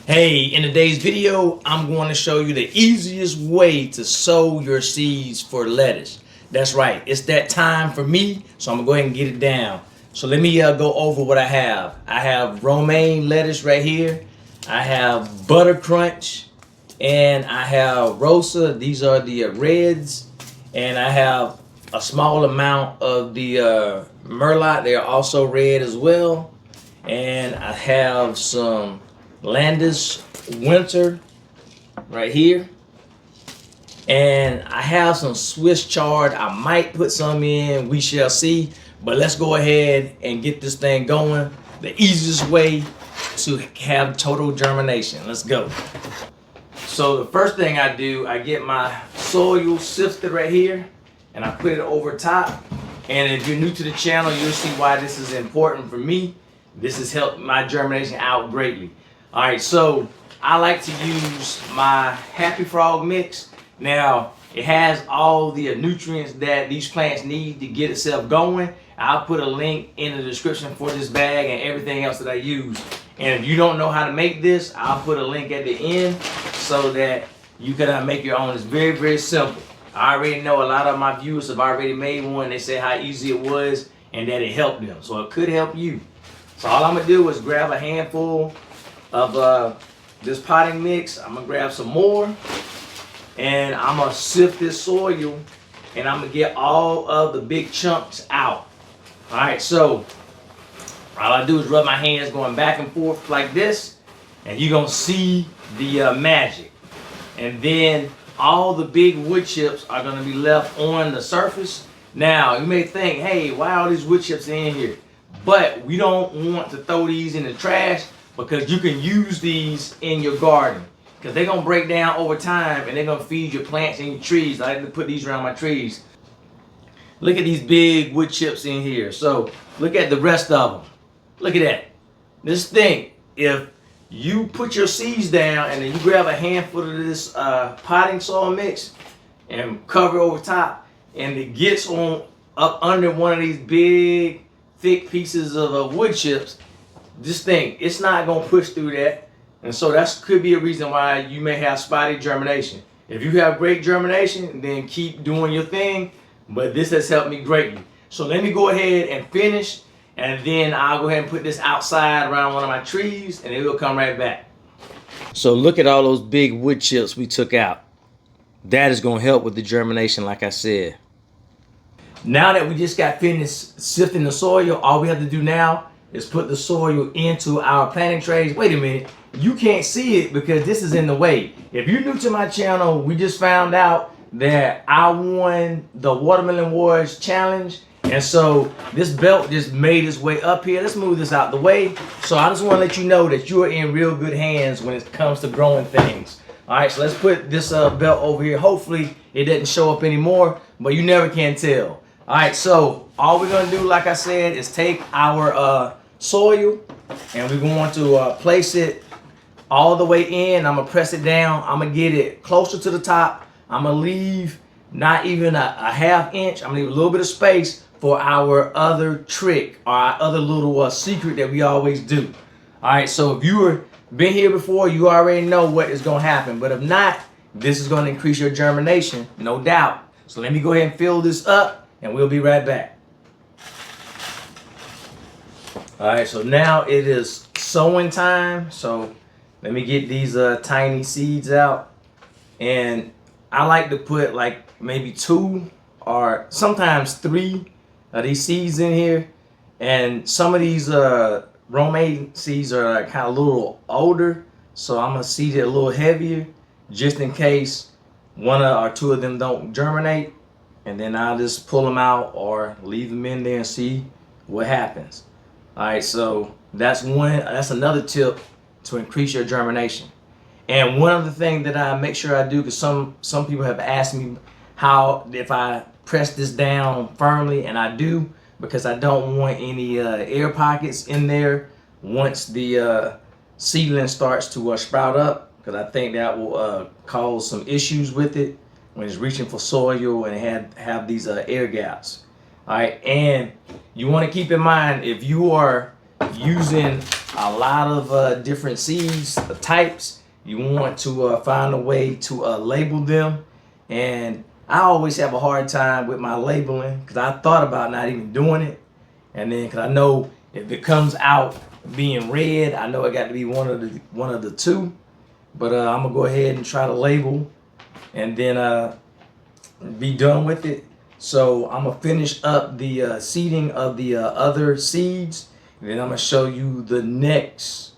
Hey, in today's video, I'm going to show you the easiest way to sow your seeds for lettuce. That's right, it's that time for me, so I'm going to go ahead and get it down. So let me go over what I have. I have romaine lettuce right here. I have butter crunch, and I have rosa. These are the reds, and I have a small amount of the merlot. They are also red as well. And I have some Landis Winter right here, and I have some Swiss chard. I might put some in, we shall see, but let's go ahead and get this thing going the easiest way to have total germination. Let's go. So the first thing I do, I get my soil sifter right here and I put it over top. And if you're new to the channel, you'll see why this is important for me. This has helped my germination out greatly. All right, so I like to use my Happy Frog mix. Now, it has all the nutrients that these plants need to get itself going. I'll put a link in the description for this bag and everything else that I use. And if you don't know how to make this, I'll put a link at the end so that you can make your own. It's very, very simple. I already know a lot of my viewers have already made one. They say how easy it was and that it helped them. So it could help you. So all I'm gonna do is grab a handful of this potting mix. I'm gonna grab some more and I'm gonna sift this soil and I'm gonna get all of the big chunks out. All right, so all I do is rub my hands going back and forth like this, and you're gonna see the magic. And then all the big wood chips are gonna be left on the surface. Now you may think, hey, why are all these wood chips in here? But we don't want to throw these in the trash because you can use these in your garden because they're gonna break down over time and they're gonna feed your plants and your trees. I like to put these around my trees. Look at these big wood chips in here. So look at the rest of them. Look at that. This thing, if you put your seeds down and then you grab a handful of this potting soil mix and cover over top, and it gets on up under one of these big thick pieces of wood chips, this thing, it's not gonna push through that. And so that could be a reason why you may have spotty germination. If you have great germination, then keep doing your thing, but this has helped me greatly. So let me go ahead and finish, and then I'll go ahead and put this outside around one of my trees, and it will come right back. So look at all those big wood chips we took out. That is gonna help with the germination, like I said. Now that we just got finished sifting the soil, all we have to do now is put the soil into our planting trays. Wait a minute, you can't see it because this is in the way. If you're new to my channel, we just found out that I won the Watermelon Wars challenge. And so this belt just made its way up here. Let's move this out the way. So I just want to let you know that you are in real good hands when it comes to growing things. All right, so let's put this belt over here. Hopefully it doesn't show up anymore, but you never can tell. All right, so all we're gonna do, like I said, is take our soil and we're going to place it all the way in. I'm gonna press it down. I'm gonna get it closer to the top. I'm gonna leave not even a half inch. I'm gonna leave a little bit of space for our other trick, or our other little secret that we always do. All right, so if you were been here before, you already know what is gonna happen. But if not, this is gonna increase your germination, no doubt. So let me go ahead and fill this up, and we'll be right back. All right, so now it is sowing time. So let me get these tiny seeds out. And I like to put like maybe 2 or sometimes 3 of these seeds in here. And some of these romaine seeds are kind of a little older. So I'm gonna seed it a little heavier just in case 1 or 2 of them don't germinate. And then I'll just pull them out or leave them in there and see what happens. All right, so that's another tip to increase your germination. And one other thing that I make sure I do, because some people have asked me how if I press this down firmly, and I do, because I don't want any air pockets in there once the seedling starts to sprout up, because I think that will cause some issues with it when it's reaching for soil and have these air gaps. All right, and you want to keep in mind, if you are using a lot of different seeds types. You want to find a way to label them. And I always have a hard time with my labeling because I thought about not even doing it. And then because I know if it comes out being red, I know it got to be one of the two. But I'm gonna go ahead and try to label and then be done with it. So I'm gonna finish up the seeding of the other seeds, and then I'm gonna show you the next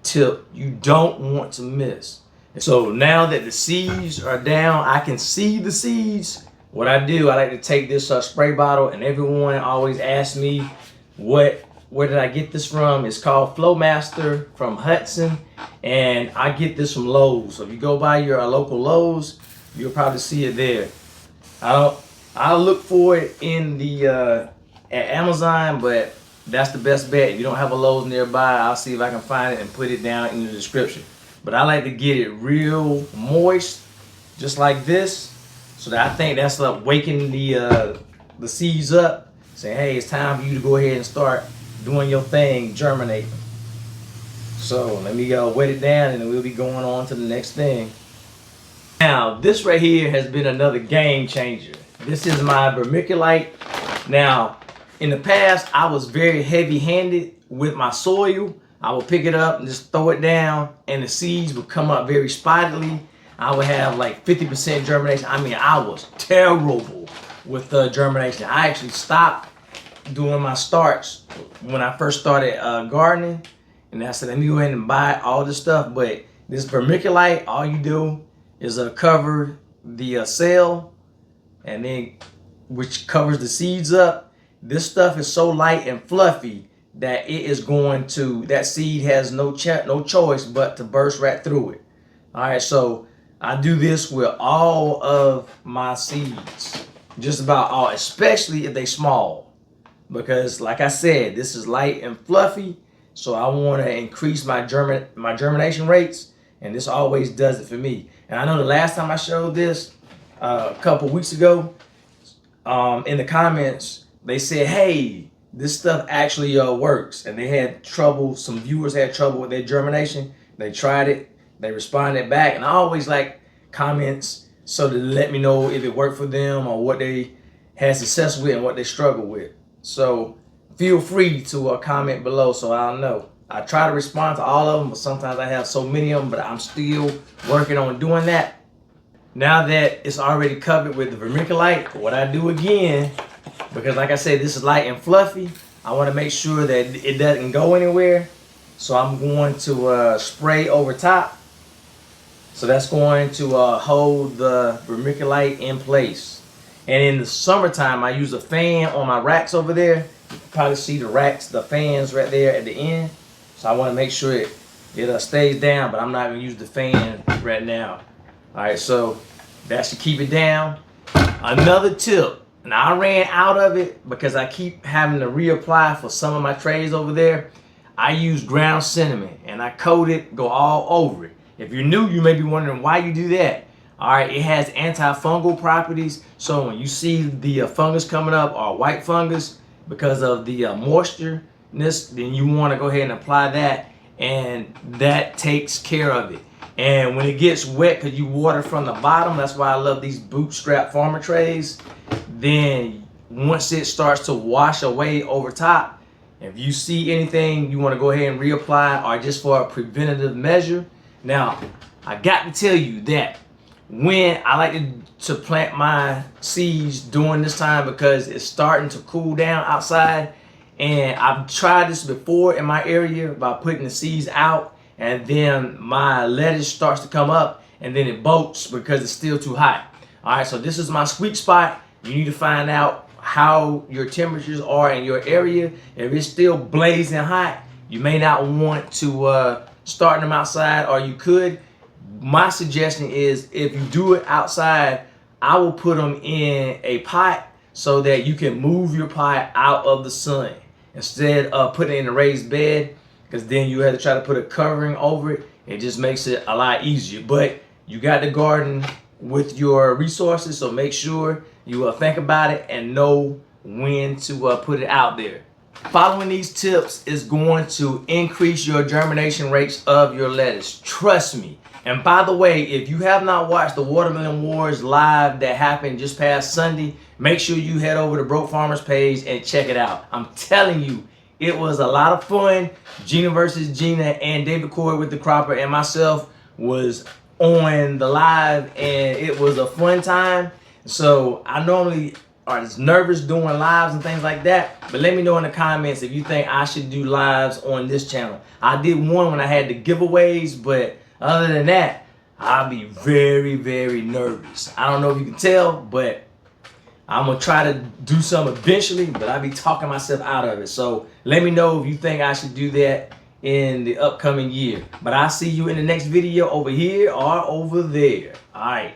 tip you don't want to miss. So now that the seeds are down, I can see the seeds. What I do, I like to take this spray bottle, and everyone always asks me where did I get this from. It's called Flowmaster from Hudson, and I get this from Lowe's. So if you go by your local Lowe's, you'll probably see it there. I'll look for it in the at Amazon, but that's the best bet. If you don't have a Lowe's nearby, I'll see if I can find it and put it down in the description. But I like to get it real moist, just like this, so that I think that's like waking the seeds up, saying, hey, it's time for you to go ahead and start doing your thing, germinating. So let me wet it down, and then we'll be going on to the next thing. Now, this right here has been another game changer. This is my Vermiculite. Now, in the past, I was very heavy-handed with my soil. I would pick it up and just throw it down, and the seeds would come up very spottily. I would have like 50% germination. I mean, I was terrible with germination. I actually stopped doing my starts when I first started gardening, and I said, let me go ahead and buy all this stuff. But this Vermiculite, all you do is cover the cell, and then which covers the seeds up. This stuff is so light and fluffy that it is going to, that seed has no choice but to burst right through it. All right, so I do this with all of my seeds, just about all, especially if they small, because like I said, this is light and fluffy, so I want to increase my germination rates, and this always does it for me. And I know the last time I showed this a couple weeks ago, in the comments they said, hey, this stuff actually works, and they had trouble, some viewers had trouble with their germination. They tried it, they responded back, and I always like comments so to let me know if it worked for them or what they had success with and what they struggle with. So feel free to comment below so I'll know. I try to respond to all of them, but sometimes I have so many of them, but I'm still working on doing that. Now that it's already covered with the Vermiculite, what I do again, because like I said, this is light and fluffy, I want to make sure that it doesn't go anywhere. So I'm going to spray over top. So that's going to hold the Vermiculite in place. And in the summertime, I use a fan on my racks over there. You can probably see the racks, the fans right there at the end. So I want to make sure it stays down, but I'm not going to use the fan right now. All right, so that should keep it down. Another tip, and I ran out of it because I keep having to reapply for some of my trays over there. I use ground cinnamon, and I coat it, go all over it. If you're new, you may be wondering why you do that. All right, it has antifungal properties, so when you see the fungus coming up, or white fungus, because of the moistureness, then you want to go ahead and apply that, and that takes care of it. And when it gets wet, because you water from the bottom, that's why I love these bootstrap farmer trays, then once it starts to wash away over top, if you see anything, you want to go ahead and reapply, or just for a preventative measure. Now, I got to tell you that when I like to plant my seeds during this time, because it's starting to cool down outside, and I've tried this before in my area by putting the seeds out, and then my lettuce starts to come up, and then it bolts because it's still too hot. All right, so this is my sweet spot. You need to find out how your temperatures are in your area. If it's still blazing hot, you may not want to start them outside, or you could. My suggestion is, if you do it outside, I will put them in a pot so that you can move your pot out of the sun instead of putting it in a raised bed, because then you have to try to put a covering over it. It just makes it a lot easier. But you got to garden with your resources, so make sure you think about it and know when to put it out there. Following these tips is going to increase your germination rates of your lettuce. Trust me. And by the way, if you have not watched the Watermelon Wars live that happened just past Sunday, make sure you head over to Broke Farmers page and check it out. I'm telling you, it was a lot of fun. Gina versus Gina, and David Corey with the Cropper and myself was on the live, and it was a fun time. So I normally are just nervous doing lives and things like that, but let me know in the comments if you think I should do lives on this channel. I did one when I had the giveaways, but other than that, I'll be very, very nervous. I don't know if you can tell, but I'm gonna try to do some eventually, but I'll be talking myself out of it. So let me know if you think I should do that in the upcoming year. But I'll see you in the next video over here or over there. All right.